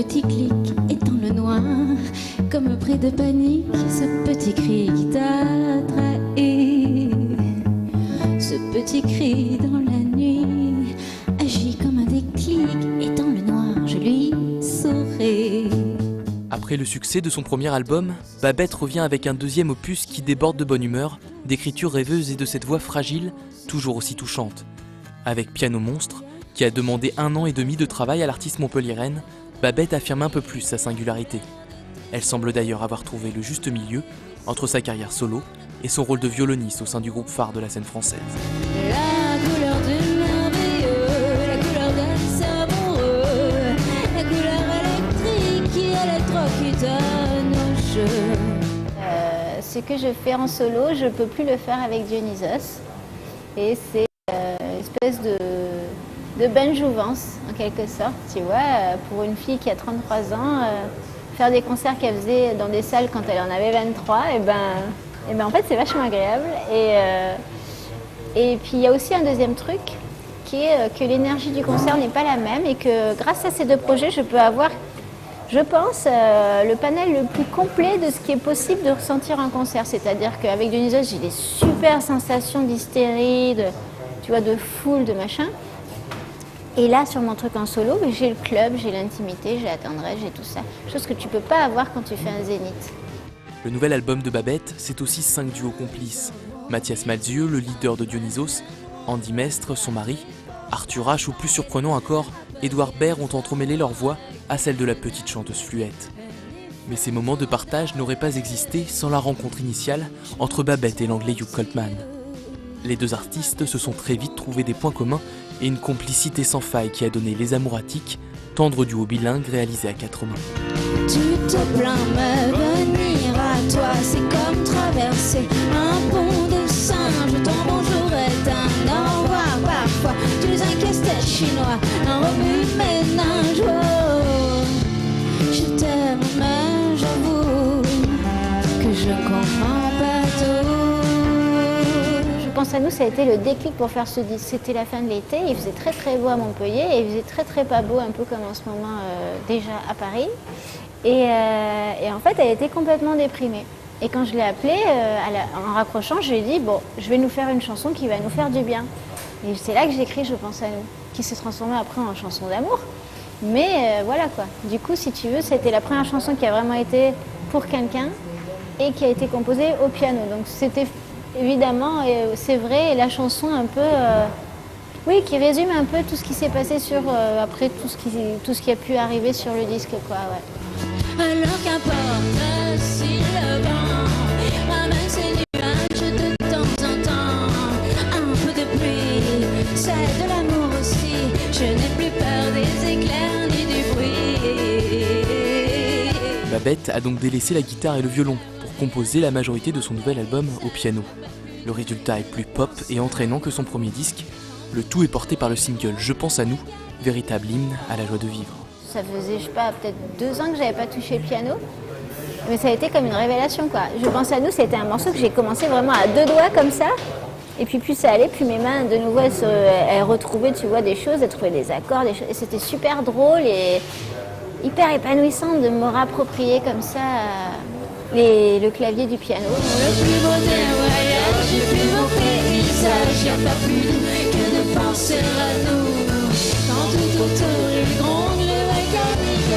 petit clic est dans le noir, comme pris de panique, ce petit cri qui t'a trahi. Ce petit cri dans la nuit agit comme un déclic, et dans le noir je lui souris. Après le succès de son premier album, Babette revient avec un deuxième opus qui déborde de bonne humeur, d'écriture rêveuse et de cette voix fragile, toujours aussi touchante. Avec Piano Monstre, qui a demandé 1 an et demi de travail à l'artiste montpelliéraine, Babette affirme un peu plus sa singularité. Elle semble d'ailleurs avoir trouvé le juste milieu entre sa carrière solo et son rôle de violoniste au sein du groupe phare de la scène française. La couleur du merveilleux, la couleur d'un amoureux, la couleur électrique qui électrocute nos jeux. Ce que je fais en solo, je ne peux plus le faire avec Dionysos. Et c'est une espèce de bonne jouvence, en quelque sorte, tu vois, pour une fille qui a 33 ans, faire des concerts qu'elle faisait dans des salles quand elle en avait 23, et ben en fait c'est vachement agréable. Et puis il y a aussi un deuxième truc, qui est que l'énergie du concert n'est pas la même, et que grâce à ces 2 projets, je peux avoir, je pense, le panel le plus complet de ce qui est possible de ressentir en concert. C'est-à-dire qu'avec Dionysos, j'ai des super sensations d'hystérie, tu vois, de foule, de machin. Et là, sur mon truc en solo, j'ai le club, j'ai l'intimité, j'ai la tendresse, j'ai tout ça. Chose que tu peux pas avoir quand tu fais un zénith. Le nouvel album de Babette, c'est aussi 5 duos complices. Mathias Malzieu, le leader de Dionysos, Andy Mestre, son mari, Arthur H ou plus surprenant encore, Édouard Baird ont entremêlé leur voix à celle de la petite chanteuse Fluette. Mais ces moments de partage n'auraient pas existé sans la rencontre initiale entre Babette et l'anglais Hugh Coltman. Les 2 artistes se sont très vite trouvés des points communs et une complicité sans faille qui a donné Les Amouratiques, tendre duo bilingue réalisé à 4 mains. Tu te plains, mais venir à toi, c'est comme traverser un pont de singe. Ton bonjour est un au revoir parfois. Tu es un casse-tête chinois, un rebut de ménage. Oh, je t'aime, mais j'avoue que je comprends pas tout. Je pense à nous, ça a été le déclic pour faire ce disque. C'était la fin de l'été, il faisait très très beau à Montpellier et il faisait très très pas beau, un peu comme en ce moment déjà à Paris. Et en fait, elle était complètement déprimée. Et quand je l'ai appelée, en raccrochant, je lui ai dit, bon, je vais nous faire une chanson qui va nous faire du bien. Et c'est là que j'ai écrit Je pense à nous, qui s'est transformée après en chanson d'amour. Mais voilà quoi. Du coup, si tu veux, c'était la première chanson qui a vraiment été pour quelqu'un et qui a été composée au piano. Donc c'était évidemment, c'est vrai, la chanson un peu, oui, qui résume un peu tout ce qui s'est passé sur, après tout ce qui a pu arriver sur le disque, quoi, ouais. Alors qu'importe si le vent ramène ses nuages de temps en temps, un peu de pluie, c'est de l'amour aussi. Je n'ai plus peur des éclairs ni du bruit. Babette a donc délaissé la guitare et le violon pour composer la majorité de son nouvel album au piano. Le résultat est plus pop et entraînant que son premier disque. Le tout est porté par le single Je pense à nous, véritable hymne à la joie de vivre. Ça faisait, je sais pas, peut-être 2 ans que j'avais pas touché le piano. Mais ça a été comme une révélation, quoi. Je pense à nous, c'était un morceau que j'ai commencé vraiment à 2 doigts comme ça. Et puis plus ça allait, plus mes mains, de nouveau, elles retrouvaient, tu vois, des choses, elles trouvaient des accords, des choses. Et c'était super drôle et hyper épanouissant de me réapproprier comme ça le clavier du piano. Le plus beau des voyages, le plus beau paysage, y a pas plus que de penser à nous. Quand tout autour il gronde, le mécanique